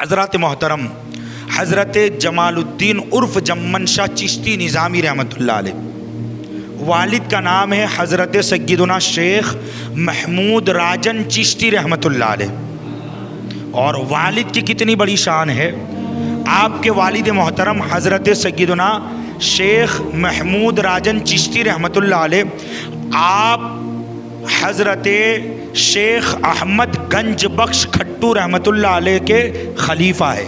حضرات محترم، حضرت جمال الدین عرف جمن شاہ چشتی نظامی رحمۃ اللہ علیہ، والد کا نام ہے حضرت سیدنا شیخ محمود راجن چشتی رحمۃ اللہ علیہ، اور والد کی کتنی بڑی شان ہے۔ آپ کے والد محترم حضرت سیدنا شیخ محمود راجن چشتی رحمۃ اللہ علیہ، آپ حضرت شیخ احمد گنج بخش کھٹو رحمۃ اللہ علیہ کے خلیفہ ہے۔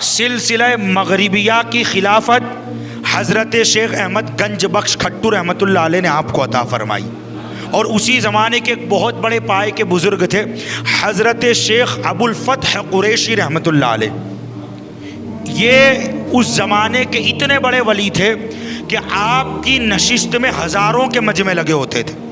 سلسلہ مغربیہ کی خلافت حضرت شیخ احمد گنج بخش کھٹو رحمۃ اللہ علیہ نے آپ کو عطا فرمائی، اور اسی زمانے کے ایک بہت بڑے پائے کے بزرگ تھے حضرت شیخ ابو الفتح قریشی رحمۃ اللہ علیہ۔ یہ اس زمانے کے اتنے بڑے ولی تھے کہ آپ کی نشست میں ہزاروں کے مجمع لگے ہوتے تھے،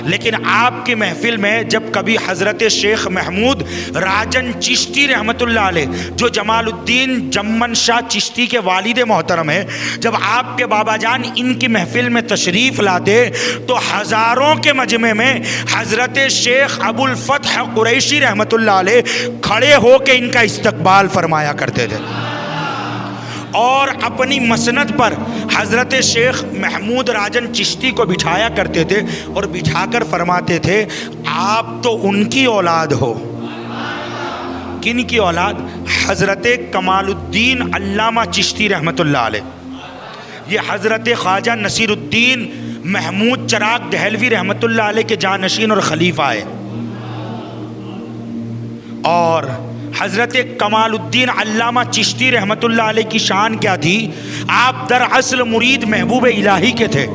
لیکن آپ کی محفل میں جب کبھی حضرت شیخ محمود راجن چشتی رحمۃ اللہ علیہ، جو جمال الدین جمن شاہ چشتی کے والد محترم ہیں، جب آپ کے بابا جان ان کی محفل میں تشریف لاتے تو ہزاروں کے مجمع میں حضرت شیخ ابو الفتح قریشی رحمۃ اللہ علیہ کھڑے ہو کے ان کا استقبال فرمایا کرتے تھے، اور اپنی مسند پر حضرت شیخ محمود راجن چشتی کو بٹھایا کرتے تھے، اور بٹھا کر فرماتے تھے آپ تو ان کی اولاد ہو۔ کن کی اولاد؟ حضرت کمال الدین علامہ چشتی رحمۃ اللہ علیہ۔ یہ حضرت خواجہ نصیر الدین محمود چراغ دہلوی رحمۃ اللہ علیہ کے جانشین اور خلیفہ ہے، اور حضرت کمال الدین علامہ چشتی رحمۃ اللہ علیہ کی شان کیا تھی؟ آپ در اصل مرید محبوب الہی کے تھے،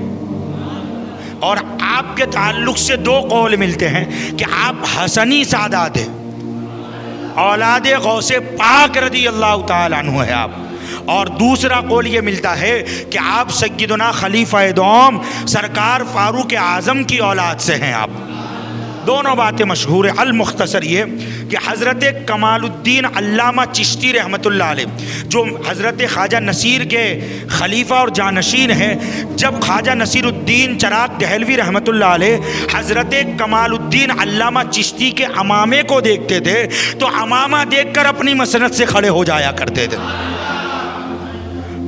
اور آپ کے تعلق سے دو قول ملتے ہیں کہ آپ حسنی سادات ہیں، اولاد غوث پاک رضی اللہ تعالیٰ عنہ ہے آپ، اور دوسرا قول یہ ملتا ہے کہ آپ سیدنا خلیفہ دوم سرکار فاروق اعظم کی اولاد سے ہیں آپ۔ دونوں باتیں مشہور ہیں۔ المختصر یہ کہ حضرت کمال الدین علامہ چشتی رحمۃ اللہ علیہ، جو حضرت خواجہ نصیر کے خلیفہ اور جانشین ہیں، جب خواجہ نصیر الدین چراغ دہلوی رحمۃ اللہ علیہ حضرت کمال الدین علامہ چشتی کے امامے کو دیکھتے تھے تو امامہ دیکھ کر اپنی مسند سے کھڑے ہو جایا کرتے تھے۔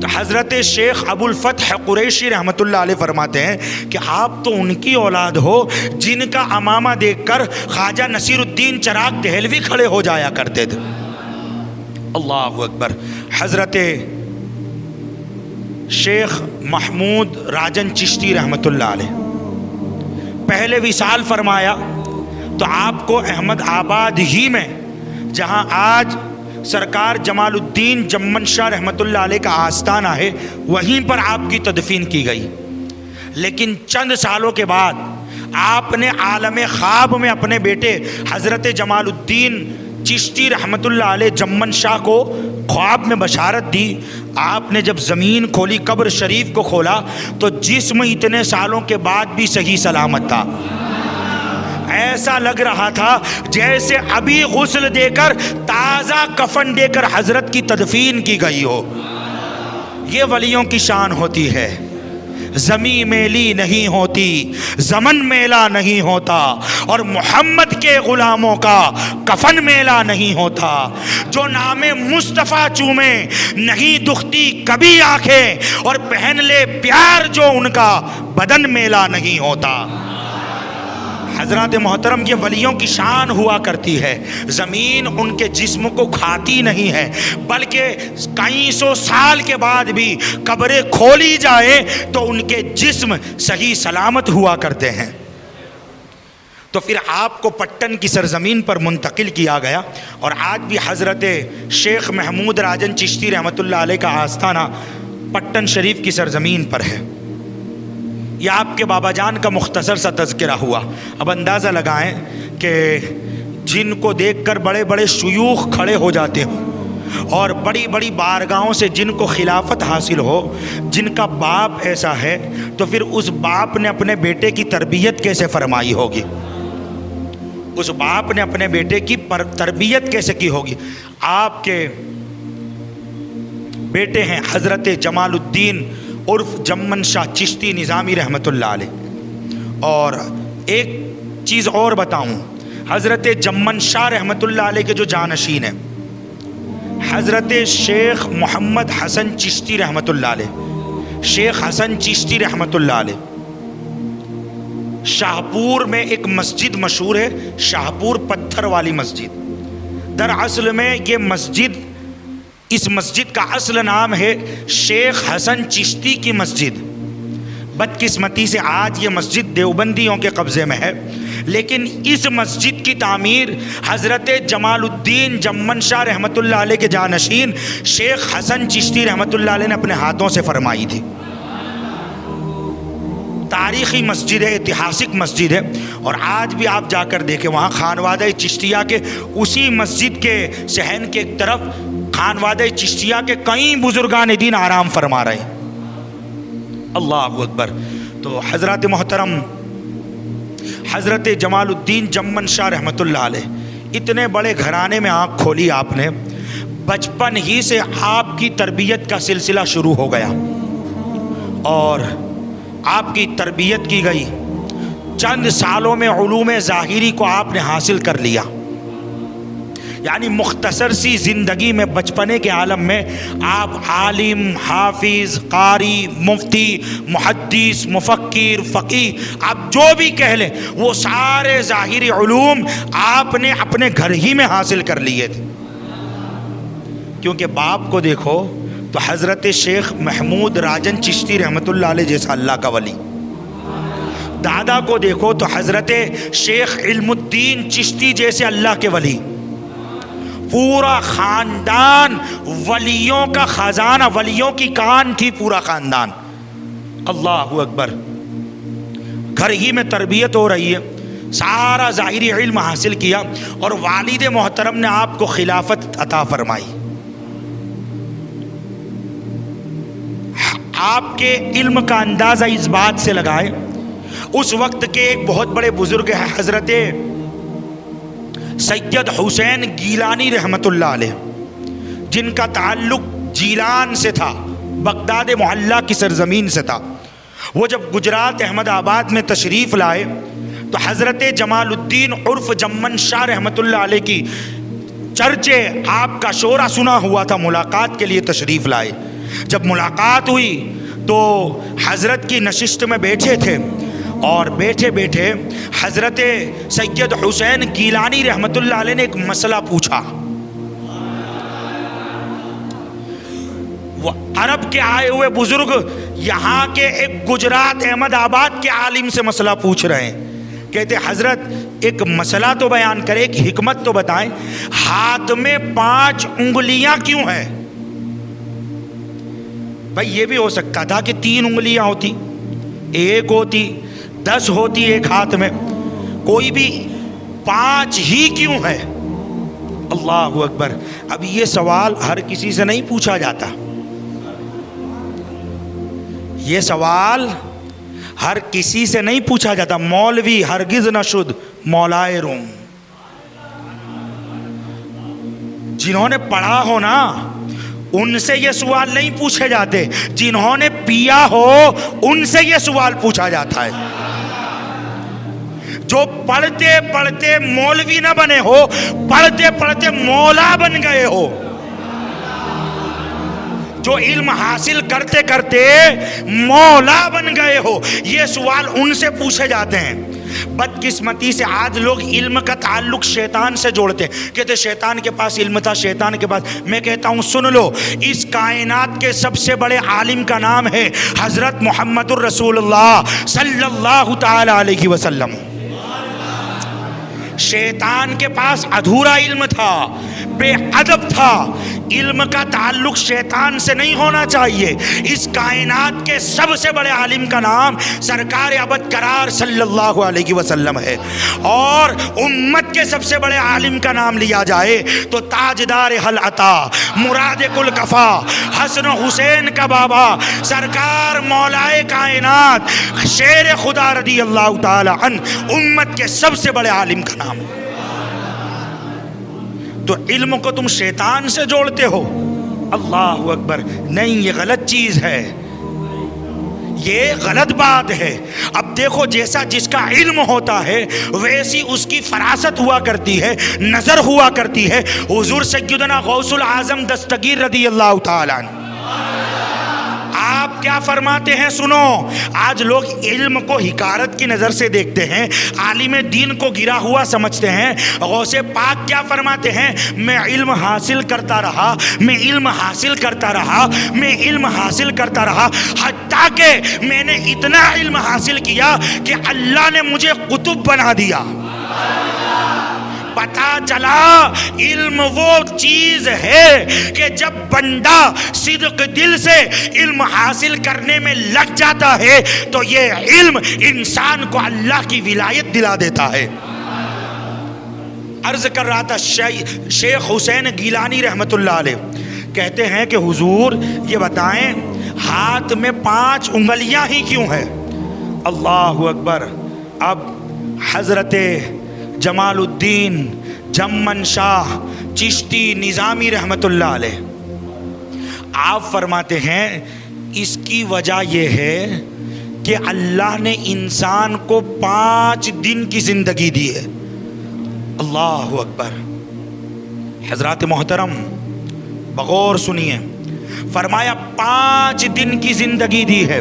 تو حضرت شیخ ابو الفتح قریشی رحمۃ اللہ علیہ فرماتے ہیں کہ آپ تو ان کی اولاد ہو جن کا امامہ دیکھ کر خواجہ نصیر الدین چراغ دہلوی کھڑے ہو جایا کرتے تھے۔ اللہ اکبر۔ حضرت شیخ محمود راجن چشتی رحمۃ اللہ علیہ پہلے وصال فرمایا تو آپ کو احمد آباد ہی میں، جہاں آج سرکار جمال الدین جمن شاہ رحمۃ اللہ علیہ کا آستانہ ہے، وہیں پر آپ کی تدفین کی گئی، لیکن چند سالوں کے بعد آپ نے عالم خواب میں اپنے بیٹے حضرت جمال الدین چشتی رحمۃ اللہ علیہ جمن شاہ کو خواب میں بشارت دی۔ آپ نے جب زمین کھولی، قبر شریف کو کھولا، تو جسم اتنے سالوں کے بعد بھی صحیح سلامت تھا، ایسا لگ رہا تھا جیسے ابھی غسل دے کر، تازہ کفن دے کر حضرت کی تدفین کی گئی ہو۔ یہ ولیوں کی شان ہوتی ہے۔ زمین میلی نہیں ہوتی، زمن میلا نہیں ہوتا، اور محمد کے غلاموں کا کفن میلا نہیں ہوتا۔ جو نام مصطفیٰ چومے نہیں دکھتی کبھی آنکھیں، اور پہن لے پیار جو ان کا بدن میلا نہیں ہوتا۔ حضرات محترم، یہ ولیوں کی شان ہوا کرتی ہے۔ زمین ان کے جسم کو کھاتی نہیں ہے، بلکہ کئی سو سال کے بعد بھی قبریں کھولی جائے تو ان کے جسم صحیح سلامت ہوا کرتے ہیں۔ تو پھر آپ کو پٹن کی سرزمین پر منتقل کیا گیا، اور آج بھی حضرت شیخ محمود راجن چشتی رحمۃ اللہ علیہ کا آستانہ پٹن شریف کی سرزمین پر ہے۔ یہ آپ کے بابا جان کا مختصر سا تذکرہ ہوا۔ اب اندازہ لگائیں کہ جن کو دیکھ کر بڑے بڑے شیوخ کھڑے ہو جاتے ہوں، اور بڑی بڑی بارگاہوں سے جن کو خلافت حاصل ہو، جن کا باپ ایسا ہے، تو پھر اس باپ نے اپنے بیٹے کی تربیت کیسے فرمائی ہوگی؟ اس باپ نے اپنے بیٹے کی تربیت کیسے کی ہوگی؟ آپ کے بیٹے ہیں حضرت جمال الدین عرف جمن شاہ چشتی نظامی رحمۃ اللہ علیہ۔ اور ایک چیز اور بتاؤں، حضرت جمن شاہ رحمۃ اللہ علیہ کے جو جانشین ہیں، حضرت شیخ محمد حسن چشتی رحمۃ اللہ علیہ، شیخ حسن چشتی رحمۃ اللہ علیہ، شاہپور میں ایک مسجد مشہور ہے، شاہپور پتھر والی مسجد۔ دراصل میں یہ مسجد، اس مسجد کا اصل نام ہے شیخ حسن چشتی کی مسجد۔ بدقسمتی سے آج یہ مسجد دیوبندیوں کے قبضے میں ہے، لیکن اس مسجد کی تعمیر حضرت جمال الدین جمن شاہ رحمۃ اللہ علیہ کے جانشین شیخ حسن چشتی رحمۃ اللہ علیہ نے اپنے ہاتھوں سے فرمائی تھی۔ تاریخی مسجد ہے، اتہاسک مسجد ہے، اور آج بھی آپ جا کر دیکھیں وہاں خانوادہ چشتیہ کے اسی مسجد کے صحن کے ایک طرف خانوادہ چشتیہ کے کئی بزرگان دین آرام فرما رہے ہیں۔ اللہ اکبر۔ تو حضرات محترم حضرت جمال الدین جمن شاہ رحمۃ اللہ علیہ، اتنے بڑے گھرانے میں آنکھ کھولی آپ نے، بچپن ہی سے آپ کی تربیت کا سلسلہ شروع ہو گیا اور آپ کی تربیت کی گئی۔ چند سالوں میں علوم ظاہری کو آپ نے حاصل کر لیا، یعنی مختصر سی زندگی میں بچپنے کے عالم میں آپ عالم، حافظ، قاری، مفتی، محدث، مفکر، فقیہ، آپ جو بھی کہہ لیں، وہ سارے ظاہری علوم آپ نے اپنے گھر ہی میں حاصل کر لیے تھے۔ کیونکہ باپ کو دیکھو تو حضرت شیخ محمود راجن چشتی رحمۃ اللہ علیہ جیسا اللہ کا ولی، دادا کو دیکھو تو حضرت شیخ علم الدین چشتی جیسے اللہ کے ولی، پورا خاندان ولیوں کا خزانہ، ولیوں کی کان تھی پورا خاندان۔ اللہ اکبر۔ گھر ہی میں تربیت ہو رہی ہے، سارا ظاہری علم حاصل کیا، اور والد محترم نے آپ کو خلافت عطا فرمائی۔ آپ کے علم کا اندازہ اس بات سے لگائے، اس وقت کے ایک بہت بڑے بزرگ ہیں حضرت سید حسین گیلانی رحمۃ اللہ علیہ، جن کا تعلق جیلان سے تھا، بغداد محلہ کی سرزمین سے تھا۔ وہ جب گجرات احمد آباد میں تشریف لائے تو حضرت جمال الدین عرف جمن شاہ رحمۃ اللہ علیہ کی چرچے، آپ کا شورا سنا ہوا تھا، ملاقات کے لیے تشریف لائے۔ جب ملاقات ہوئی تو حضرت کی نشست میں بیٹھے تھے، اور بیٹھے بیٹھے حضرت سید حسین گیلانی رحمۃ اللہ علیہ نے ایک مسئلہ پوچھا۔ وہ عرب کے آئے ہوئے بزرگ یہاں کے ایک گجرات احمد آباد کے عالم سے مسئلہ پوچھ رہے ہیں، کہتے حضرت ایک مسئلہ تو بیان کرے، ایک حکمت تو بتائیں، ہاتھ میں 5 انگلیاں کیوں ہیں؟ بھائی یہ بھی ہو سکتا تھا کہ 3 انگلیاں ہوتی، 1 ہوتی، 10 ہوتی ایک ہاتھ میں، کوئی بھی 5 ہی کیوں ہے؟ اللہ اکبر۔ اب یہ سوال ہر کسی سے نہیں پوچھا جاتا، یہ سوال ہر کسی سے نہیں پوچھا جاتا۔ مولوی ہرگز نہ شد مولائے روم، جنہوں نے پڑھا ہو نا ان سے یہ سوال نہیں پوچھے جاتے، جنہوں نے پیا ہو ان سے یہ سوال پوچھا جاتا ہے۔ جو پڑھتے پڑھتے مولوی نہ بنے ہو، پڑھتے پڑھتے مولا بن گئے ہو، جو علم حاصل کرتے کرتے مولا بن گئے ہو، یہ سوال ان سے پوچھے جاتے ہیں۔ بدقسمتی سے آج لوگ علم کا تعلق شیطان سے جوڑتے ہیں، کہتے شیطان کے پاس علم تھا، شیطان کے پاس۔ میں کہتا ہوں سن لو، اس کائنات کے سب سے بڑے عالم کا نام ہے حضرت محمد الرسول اللہ صلی اللہ تعالی علیہ وسلم۔ شیطان کے پاس ادھورا علم تھا، بے ادب تھا۔ علم کا تعلق شیطان سے نہیں ہونا چاہیے۔ اس کائنات کے سب سے بڑے عالم کا نام سرکار ابد قرار صلی اللہ علیہ وسلم ہے، اور امت کے سب سے بڑے عالم کا نام لیا جائے تو تاجدار حل عطا، مراد کل کفا، حسن حسین کا بابا، سرکار مولائے کائنات، شیر خدا رضی اللہ تعالی عنہ، امت کے سب سے بڑے عالم کا نام۔ تو علم کو تم شیطان سے جوڑتے ہو، اللہ اکبر، نہیں، یہ غلط چیز ہے، یہ غلط بات ہے۔ اب دیکھو جیسا جس کا علم ہوتا ہے ویسی اس کی فراست ہوا کرتی ہے، نظر ہوا کرتی ہے۔ حضور سیدنا غوث العظم دستگیر رضی اللہ تعالیٰ عنہ آپ کیا فرماتے ہیں؟ سنو، آج لوگ علم کو حقارت کی نظر سے دیکھتے ہیں، عالم دین کو گرا ہوا سمجھتے ہیں۔ غوث پاک کیا فرماتے ہیں؟ میں علم حاصل کرتا رہا، میں علم حاصل کرتا رہا، میں علم حاصل کرتا رہا، حتیٰ کہ میں نے اتنا علم حاصل کیا کہ اللہ نے مجھے قطب بنا دیا۔ پتا چلا علم وہ چیز ہے کہ جب بندہ صدق دل سے علم حاصل کرنے میں لگ جاتا ہے تو یہ علم انسان کو اللہ کی ولایت دلا دیتا ہے۔ عرض کر رہا تھا شیخ حسین گیلانی رحمت اللہ علیہ کہتے ہیں کہ حضور یہ بتائیں ہاتھ میں 5 انگلیاں ہی کیوں ہیں؟ اللہ اکبر۔ اب حضرت جمال الدین جمن شاہ چشتی نظامی رحمت اللہ علیہ آپ فرماتے ہیں اس کی وجہ یہ ہے کہ اللہ نے انسان کو 5 دن کی زندگی دی ہے۔ اللہ اکبر۔ حضرات محترم بغور سنیے، فرمایا 5 دن کی زندگی دی ہے۔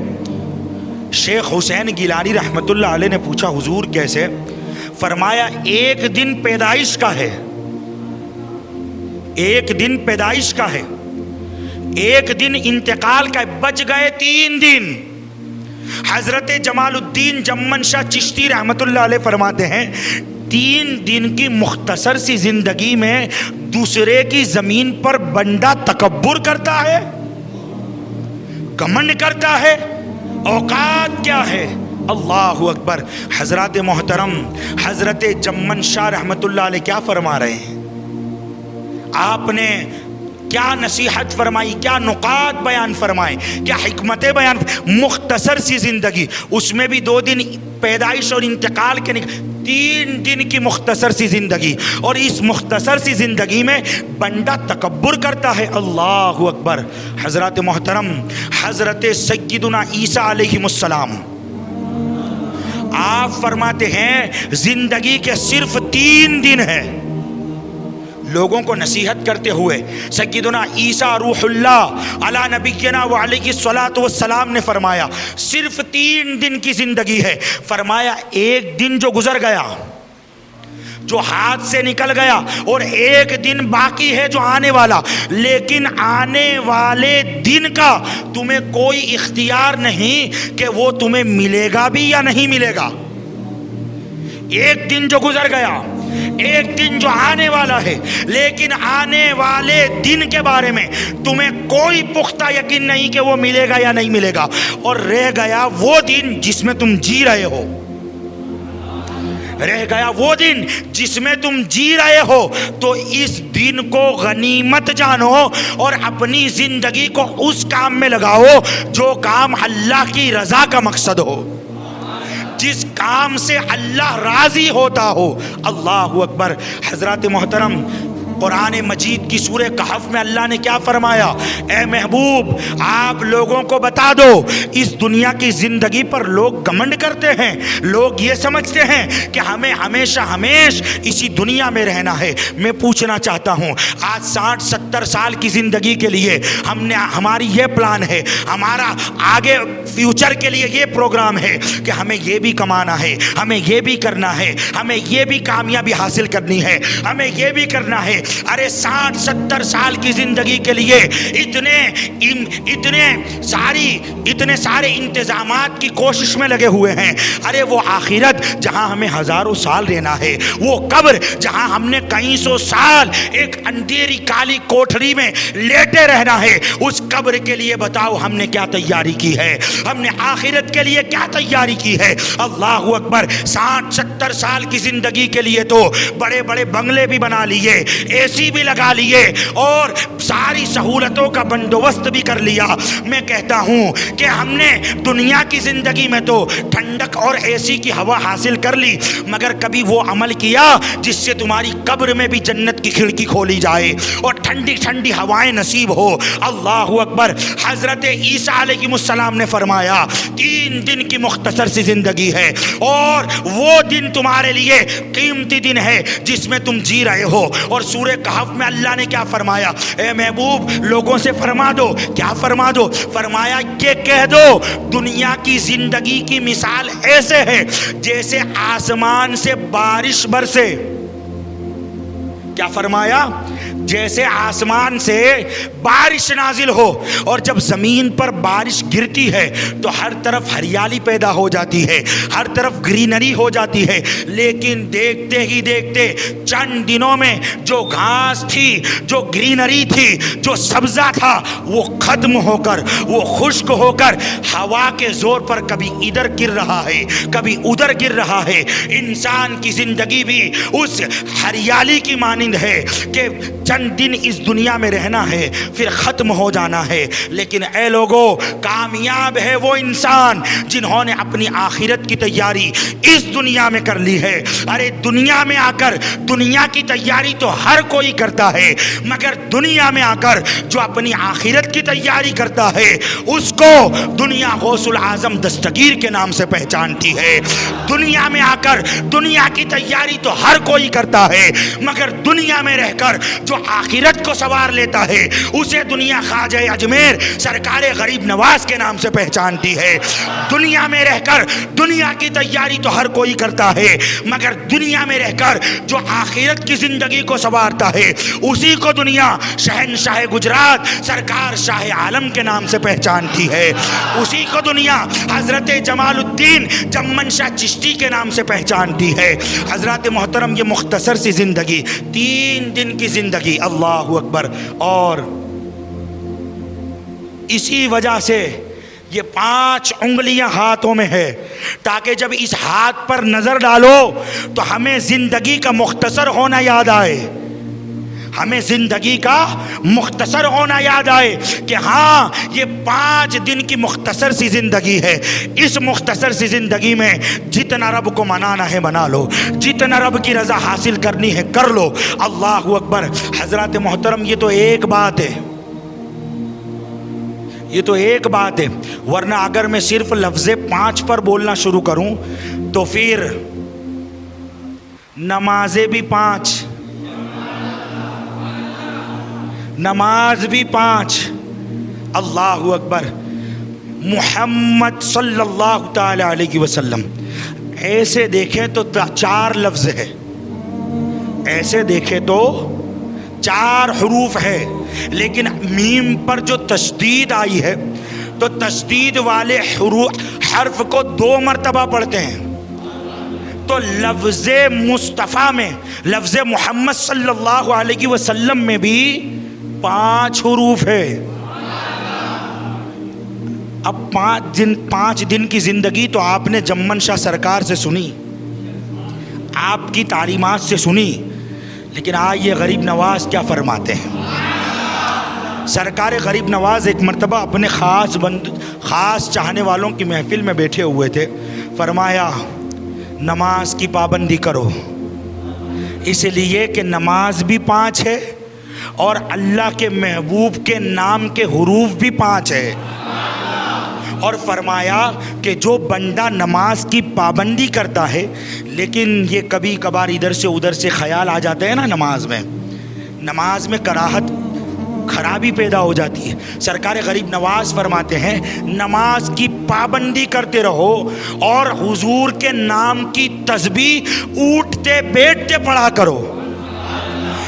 شیخ حسین گیلانی رحمت اللہ علیہ نے پوچھا حضور کیسے؟ فرمایا 1 دن پیدائش کا ہے، 1 دن پیدائش کا ہے، 1 دن انتقال کا ہے، بچ گئے 3 دن۔ حضرت جمال الدین جمن شاہ چشتی رحمت اللہ علیہ فرماتے ہیں 3 دن کی مختصر سی زندگی میں دوسرے کی زمین پر بندہ تکبر کرتا ہے، گھمنڈ کرتا ہے، اوقات کیا ہے؟ اللہ اکبر۔ حضرات محترم حضرت جمن شاہ رحمت اللہ علیہ کیا فرما رہے ہیں؟ آپ نے کیا نصیحت فرمائی، کیا نقاط بیان فرمائے، کیا حکمتیں بیان، مختصر سی زندگی، اس میں بھی 2 دن پیدائش اور انتقال کے 3 دن کی مختصر سی زندگی، اور اس مختصر سی زندگی میں بندہ تکبر کرتا ہے۔ اللہ اکبر۔ حضرات محترم حضرت سیدنا عیسیٰ علیہ السلام آپ فرماتے ہیں زندگی کے صرف 3 دن ہے۔ لوگوں کو نصیحت کرتے ہوئے سیدنا عیسیٰ روح اللہ علی نبینا و علیہ الصلاۃ والسلام نے فرمایا صرف 3 دن کی زندگی ہے۔ فرمایا 1 دن جو گزر گیا، جو ہاتھ سے نکل گیا، اور 1 دن باقی ہے جو آنے والا، لیکن آنے والے دن کا تمہیں کوئی اختیار نہیں کہ وہ تمہیں ملے گا بھی یا نہیں ملے گا۔ 1 دن جو گزر گیا، 1 دن جو آنے والا ہے، لیکن آنے والے دن کے بارے میں تمہیں کوئی پختہ یقین نہیں کہ وہ ملے گا یا نہیں ملے گا، اور رہ گیا وہ دن جس میں تم جی رہے ہو، رہ گیا وہ دن جس میں تم جی رہے ہو، تو اس دن کو غنیمت جانو اور اپنی زندگی کو اس کام میں لگاؤ جو کام اللہ کی رضا کا مقصد ہو، جس کام سے اللہ راضی ہوتا ہو۔ اللہ اکبر۔ حضرات محترم قرآن مجید کی سورہ کہف میں اللہ نے کیا فرمایا؟ اے محبوب آپ لوگوں کو بتا دو اس دنیا کی زندگی پر لوگ گھمنڈ کرتے ہیں، لوگ یہ سمجھتے ہیں کہ ہمیں ہمیشہ اسی دنیا میں رہنا ہے۔ میں پوچھنا چاہتا ہوں آج 60-70 سال کی زندگی کے لیے ہماری یہ پلان ہے، ہمارا آگے فیوچر کے لیے یہ پروگرام ہے کہ ہمیں یہ بھی کمانا ہے، ہمیں یہ بھی کرنا ہے، ہمیں یہ بھی کامیابی حاصل کرنی ہے، ہمیں یہ بھی کرنا ہے۔ ارے 60-70 سال کی زندگی کے لیے اتنے سارے انتظامات کی کوشش میں لگے ہوئے ہیں۔ ارے وہ آخرت جہاں ہمیں ہزاروں سال رہنا ہے، وہ قبر جہاں ہم نے کئی سو سال ایک اندھیری کالی کوٹھری میں لیٹے رہنا ہے، اس قبر کے لیے بتاؤ ہم نے کیا تیاری کی ہے، ہم نے آخرت کے لیے کیا تیاری کی ہے۔ اللہ اکبر۔ 60-70 سال کی زندگی کے لیے تو بڑے بڑے بنگلے بھی بنا لیے، AC بھی لگا لیے اور ساری سہولتوں کا بندوبست بھی کر لیا. میں کہتا ہوں کہ ہم نے دنیا کی زندگی میں تو ٹھنڈک اور AC کی ہوا حاصل کر لی، مگر کبھی وہ عمل کیا جس سے تمہاری قبر میں بھی جنت کی کھڑکی کھولی جائے اور ٹھنڈی ٹھنڈی ہوائیں نصیب ہو. اللہ اکبر. حضرت عیسیٰ علیہ السلام نے فرمایا 3 دن کی مختصر سی زندگی ہے اور وہ دن تمہارے لیے قیمتی دن ہے جس میں تم جی رہے ہو. اور سورہ کہف میں اللہ نے کیا فرمایا؟ اے محبوب لوگوں سے فرما دو. کیا فرما دو؟ فرمایا کہ کہہ دو دنیا کی زندگی کی مثال ایسے ہے جیسے آسمان سے بارش برسے. کیا فرمایا؟ جیسے آسمان سے بارش نازل ہو اور جب زمین پر بارش گرتی ہے تو ہر طرف ہریالی پیدا ہو جاتی ہے، ہر طرف گرینری ہو جاتی ہے، لیکن دیکھتے ہی دیکھتے چند دنوں میں جو گھاس تھی، جو گرینری تھی، جو سبزہ تھا، وہ ختم ہو کر، وہ خشک ہو کر ہوا کے زور پر کبھی ادھر گر رہا ہے، کبھی ادھر گر رہا ہے. انسان کی زندگی بھی اس ہریالی کی مانند ہے کہ چند دن اس دنیا میں رہنا ہے پھر ختم ہو جانا ہے. لیکن اے لوگو، کامیاب ہے وہ انسان جنہوں نے اپنی آخرت کی تیاری اس دنیا میں کر لی ہے. ارے دنیا میں آ کر دنیا کی تیاری تو ہر کوئی کرتا ہے، مگر دنیا میں آ کر جو اپنی آخرت کی تیاری کرتا ہے اس کو دنیا غوث العظم دستگیر کے نام سے پہچانتی ہے. دنیا میں آ کر دنیا کی تیاری تو ہر کوئی کرتا ہے، مگر دنیا میں رہ کر جو آخرت کو سوار لیتا ہے اسے دنیا خواجہ اجمیر سرکار غریب نواز کے نام سے پہچانتی ہے. دنیا میں رہ کر دنیا کی تیاری تو ہر کوئی کرتا ہے، مگر دنیا میں رہ کر جو آخرت کی زندگی کو سوارتا ہے اسی کو دنیا شہنشاہ گجرات سرکار شاہ عالم کے نام سے پہچانتی ہے. اسی کو دنیا حضرت جمال الدین جمن شاہ چشتی کے نام سے پہچانتی ہے. حضرات محترم، یہ مختصر سی زندگی 3 دن کی زندگی، اللہ اکبر. اور اسی وجہ سے یہ 5 انگلیاں ہاتھوں میں ہے تاکہ جب اس ہاتھ پر نظر ڈالو تو ہمیں زندگی کا مختصر ہونا یاد آئے، ہمیں زندگی کا مختصر ہونا یاد آئے کہ ہاں یہ 5 دن کی مختصر سی زندگی ہے. اس مختصر سی زندگی میں جتنا رب کو منانا ہے منا لو، جتنا رب کی رضا حاصل کرنی ہے کر لو. اللہ اکبر. حضرات محترم، یہ تو ایک بات ہے، یہ تو ایک بات ہے، ورنہ اگر میں صرف لفظ 5 پر بولنا شروع کروں تو پھر نمازیں بھی 5، نماز بھی 5. اللہ اکبر. محمد صلی اللہ تعالی علیہ وسلم ایسے دیکھیں تو 4 لفظ ہے، ایسے دیکھیں تو 4 حروف ہے، لیکن میم پر جو تشدید آئی ہے تو تشدید والے حرف کو 2 مرتبہ پڑھتے ہیں. تو لفظ مصطفیٰ میں، لفظ محمد صلی اللہ علیہ وسلم میں بھی 5 حروف ہے. اب 5 دن کی زندگی تو آپ نے جمن شاہ سرکار سے سنی، آپ کی تعلیمات سے سنی، لیکن آج یہ غریب نواز کیا فرماتے ہیں. سرکار غریب نواز ایک مرتبہ اپنے خاص چاہنے والوں کی محفل میں بیٹھے ہوئے تھے. فرمایا نماز کی پابندی کرو، اس لیے کہ نماز بھی 5 ہے اور اللہ کے محبوب کے نام کے حروف بھی 5 ہے. اور فرمایا کہ جو بندہ نماز کی پابندی کرتا ہے لیکن یہ کبھی کبھار ادھر سے ادھر سے خیال آ جاتے ہیں نا، نماز میں کراہت خرابی پیدا ہو جاتی ہے. سرکار غریب نواز فرماتے ہیں نماز کی پابندی کرتے رہو اور حضور کے نام کی تسبیح اٹھتے بیٹھتے پڑھا کرو.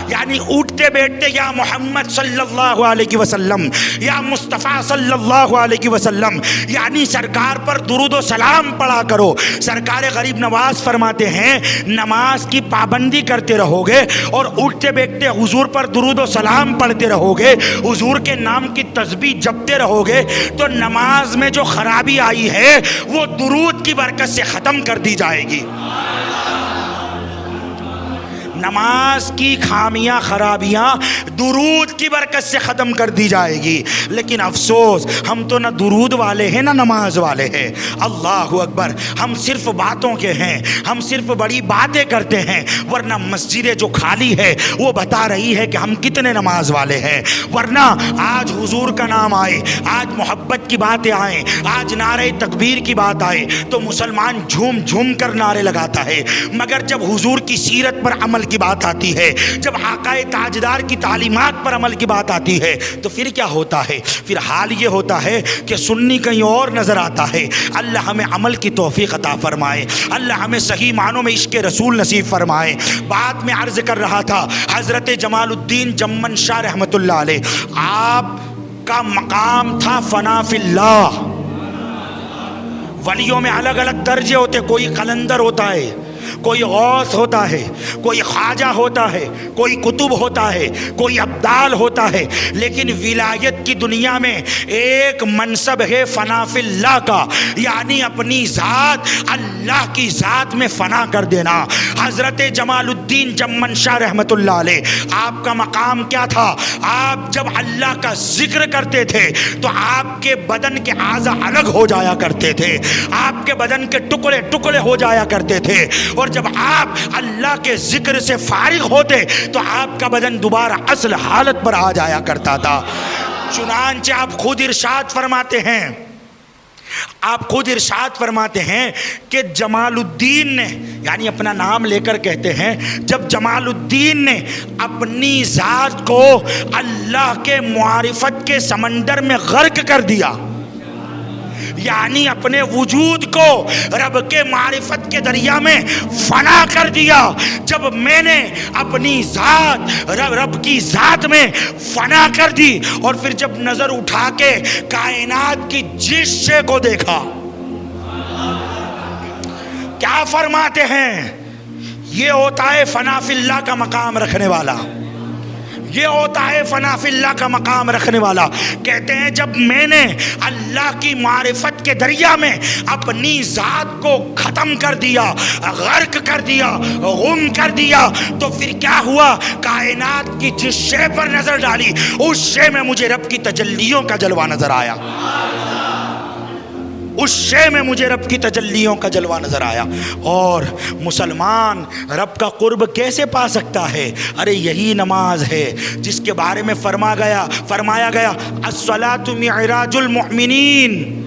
یعنی اٹھتے بیٹھتے یا محمد صلی اللہ علیہ وسلم، یا مصطفیٰ صلی اللہ علیہ وسلم، یعنی سرکار پر درود و سلام پڑھا کرو. سرکار غریب نواز فرماتے ہیں نماز کی پابندی کرتے رہو گے اور اٹھتے بیٹھتے حضور پر درود و سلام پڑھتے رہو گے، حضور کے نام کی تسبیح جپتے رہو گے، تو نماز میں جو خرابی آئی ہے وہ درود کی برکت سے ختم کر دی جائے گی. نماز کی خامیاں خرابیاں درود کی برکت سے ختم کر دی جائے گی. لیکن افسوس ہم تو نہ درود والے ہیں نہ نماز والے ہیں. اللہ اکبر. ہم صرف باتوں کے ہیں, ہم صرف بڑی باتیں کرتے ہیں, ورنہ مسجدیں جو خالی ہے وہ بتا رہی ہے کہ ہم کتنے نماز والے ہیں. ورنہ آج حضور کا نام آئے, آج محبت کی باتیں آئیں, آج نعرہ تکبیر کی بات آئے تو مسلمان جھوم جھوم کر نعرے لگاتا ہے. مگر جب حضور کی سیرت پر عمل کی بات آتی ہے, جب آقا تاجدار کی تعلیمات پر عمل کی بات آتی ہے تو پھر کیا ہوتا ہے؟ پھر حال یہ ہوتا ہے کہ سنی کہیں اور نظر آتا ہے. اللہ ہمیں عمل کی توفیق عطا فرمائے, اللہ ہمیں صحیح معنوں میں عشق رسول نصیب فرمائے. بات میں عرض کر رہا تھا حضرت جمال الدین جمن شاہ رحمۃ اللہ علیہ, آپ کا مقام تھا فنا فی اللہ. ولیوں میں الگ الگ درجے ہوتے, کوئی قلندر ہوتا ہے, کوئی غوث ہوتا ہے, کوئی خواجہ ہوتا ہے, کوئی قطب ہوتا ہے, کوئی ابدال ہوتا ہے. لیکن ولایت کی دنیا میں ایک منصب ہے فنا فی اللہ کا, یعنی اپنی ذات اللہ کی ذات میں فنا کر دینا. حضرت جمال الدین جمن شاہ رحمۃ اللہ علیہ, آپ کا مقام کیا تھا؟ آپ جب اللہ کا ذکر کرتے تھے تو آپ کے بدن کے اعضاء الگ ہو جایا کرتے تھے, آپ کے بدن کے ٹکڑے ٹکڑے ہو جایا کرتے تھے. اور جب آپ اللہ کے ذکر سے فارغ ہوتے تو آپ کا بدن دوبارہ اصل حالت پر آ جایا کرتا تھا. چنانچہ آپ خود ارشاد فرماتے ہیں کہ جمال الدین نے, یعنی اپنا نام لے کر کہتے ہیں, جب جمال الدین نے اپنی ذات کو اللہ کے معرفت کے سمندر میں غرق کر دیا, یعنی اپنے وجود کو رب کے معرفت کے دریا میں فنا کر دیا. جب میں نے اپنی ذات رب کی ذات میں فنا کر دی اور پھر جب نظر اٹھا کے کائنات کی جس شے کو دیکھا, کیا فرماتے ہیں؟ یہ ہوتا ہے فنا فی اللہ کا مقام رکھنے والا, یہ ہوتا ہے فنا فی اللہ کا مقام رکھنے والا. کہتے ہیں جب میں نے اللہ کی معرفت کے دریا میں اپنی ذات کو ختم کر دیا, غرق کر دیا, غم کر دیا, تو پھر کیا ہوا؟ کائنات کی جس شے پر نظر ڈالی اس شے میں مجھے رب کی تجلیوں کا جلوہ نظر آیا, اس شے میں مجھے رب کی تجلیوں کا جلوہ نظر آیا. اور مسلمان رب کا قرب کیسے پا سکتا ہے؟ ارے یہی نماز ہے جس کے بارے میں فرمایا گیا الصلاۃ معراج المؤمنین,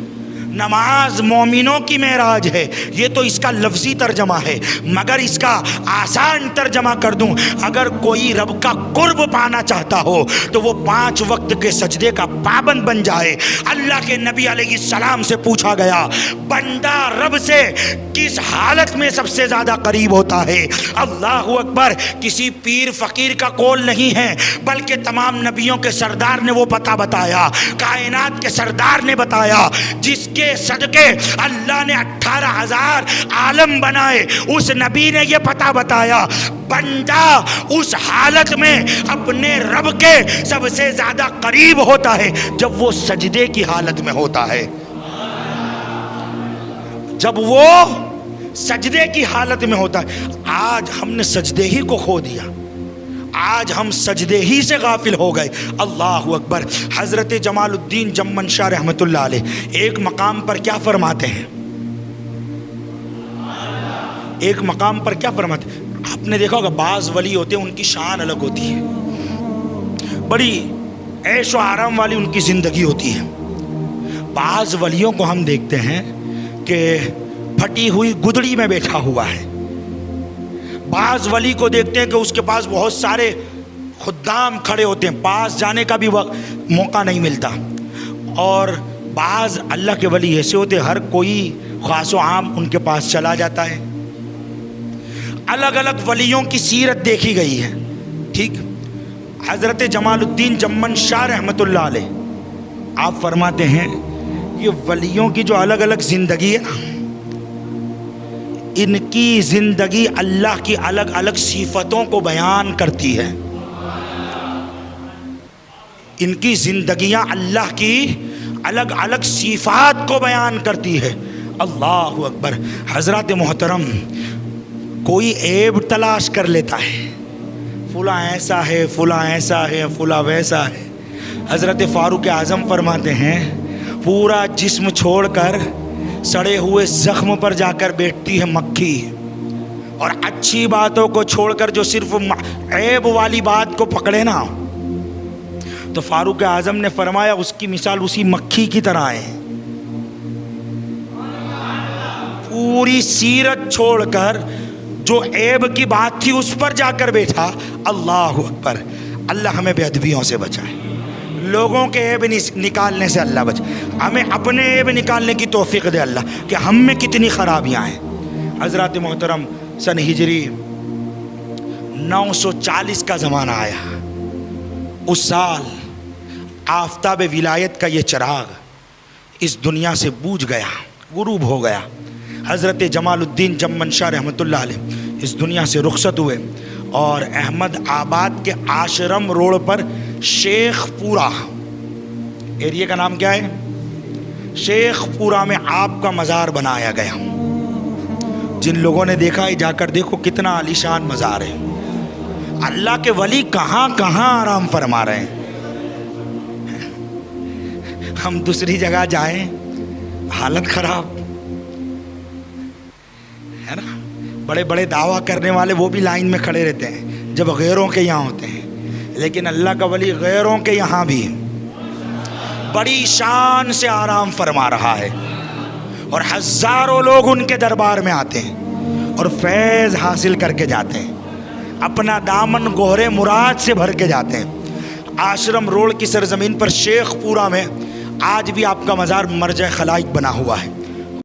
نماز مومنوں کی معراج ہے. یہ تو اس کا لفظی ترجمہ ہے, مگر اس کا آسان ترجمہ کر دوں, اگر کوئی رب کا قرب پانا چاہتا ہو تو وہ 5 وقت کے سجدے کا پابند بن جائے. اللہ کے نبی علیہ السلام سے پوچھا گیا بندہ رب سے کس حالت میں سب سے زیادہ قریب ہوتا ہے؟ اللہ اکبر. کسی پیر فقیر کا قول نہیں ہے, بلکہ تمام نبیوں کے سردار نے وہ پتہ بتایا, کائنات کے سردار نے بتایا, جس کے صدقے اللہ نے 18,000 عالم بنائے. اس نبی نے یہ پتہ بتایا بندہ اس حالت میں اپنے رب کے سب سے زیادہ قریب ہوتا ہے جب وہ سجدے کی حالت میں ہوتا ہے, جب وہ سجدے کی حالت میں ہوتا ہے. آج ہم نے سجدے ہی کو کھو دیا, آج ہم سجدے ہی سے غافل ہو گئے. اللہ اکبر. حضرت جمال الدین جمن شاہ رحمۃ اللہ علیہ ایک مقام پر کیا فرماتے ہیں, ایک مقام پر کیا فرماتے ہیں؟ آپ نے دیکھا ہوگا بعض ولی ہوتے ہیں ان کی شان الگ ہوتی ہے, بڑی عیش و آرام والی ان کی زندگی ہوتی ہے. بعض ولیوں کو ہم دیکھتے ہیں کہ پھٹی ہوئی گدڑی میں بیٹھا ہوا ہے. بعض ولی کو دیکھتے ہیں کہ اس کے پاس بہت سارے خدام کھڑے ہوتے ہیں, پاس جانے کا بھی موقع نہیں ملتا. اور بعض اللہ کے ولی ایسے ہوتے ہیں ہر کوئی خاص و عام ان کے پاس چلا جاتا ہے. الگ الگ ولیوں کی سیرت دیکھی گئی ہے. ٹھیک, حضرت جمال الدین جمن شاہ رحمۃ اللہ علیہ آپ فرماتے ہیں یہ ولیوں کی جو الگ الگ زندگی ہے نا, ان کی زندگی اللہ کی الگ الگ صفتوں کو بیان کرتی ہے. ان کی زندگیاں اللہ کی الگ الگ صفات کو بیان کرتی ہے. اللہ اکبر. حضرات محترم, کوئی عیب تلاش کر لیتا ہے, فلاں ایسا ہے، فلاں ایسا ہے، فلاں ویسا ہے۔ حضرت فاروق اعظم فرماتے ہیں پورا جسم چھوڑ کر سڑے ہوئے زخم پر جا کر بیٹھتی ہے مکھی، اور اچھی باتوں کو چھوڑ کر جو صرف عیب والی بات کو پکڑے نا، تو فاروق اعظم نے فرمایا اس کی مثال اسی مکھی کی طرح ہے۔ پوری سیرت چھوڑ کر جو عیب کی بات تھی اس پر جا کر بیٹھا۔ اللہ اکبر، اللہ ہمیں بے ادبیوں سے بچائے، لوگوں کے عیب نکالنے سے اللہ بچائے، ہمیں اپنے عیب نکالنے کی توفیق دے اللہ کہ ہم میں کتنی خرابیاں ہیں۔ حضرات محترم، سن ہجری 940 کا زمانہ آیا، اس سال آفتاب ولایت کا یہ چراغ اس دنیا سے بوجھ گیا، غروب ہو گیا۔ حضرت جمال الدین جمن شاہ رحمۃ اللہ علیہ اس دنیا سے رخصت ہوئے، اور احمد آباد کے آشرم روڈ پر شیخ پورہ ایریے کا نام کیا ہے، شیخ پورہ میں آپ کا مزار بنایا گیا۔ جن لوگوں نے دیکھا ہے جا کر دیکھو کتنا عالیشان مزار ہے۔ اللہ کے ولی کہاں کہاں آرام فرما رہے ہیں۔ ہم دوسری جگہ جائیں حالت خراب ہے نا، بڑے بڑے دعویٰ کرنے والے وہ بھی لائن میں کھڑے رہتے ہیں جب غیروں کے یہاں ہوتے ہیں، لیکن اللہ کا ولی غیروں کے یہاں بھی بڑی شان سے آرام فرما رہا ہے، اور ہزاروں لوگ ان کے دربار میں آتے ہیں اور فیض حاصل کر کے جاتے ہیں، اپنا دامن گوہر مراد سے بھر کے جاتے ہیں۔ آشرم روڈ کی سرزمین پر شیخ پورہ میں آج بھی آپ کا مزار مرجع خلائق بنا ہوا ہے۔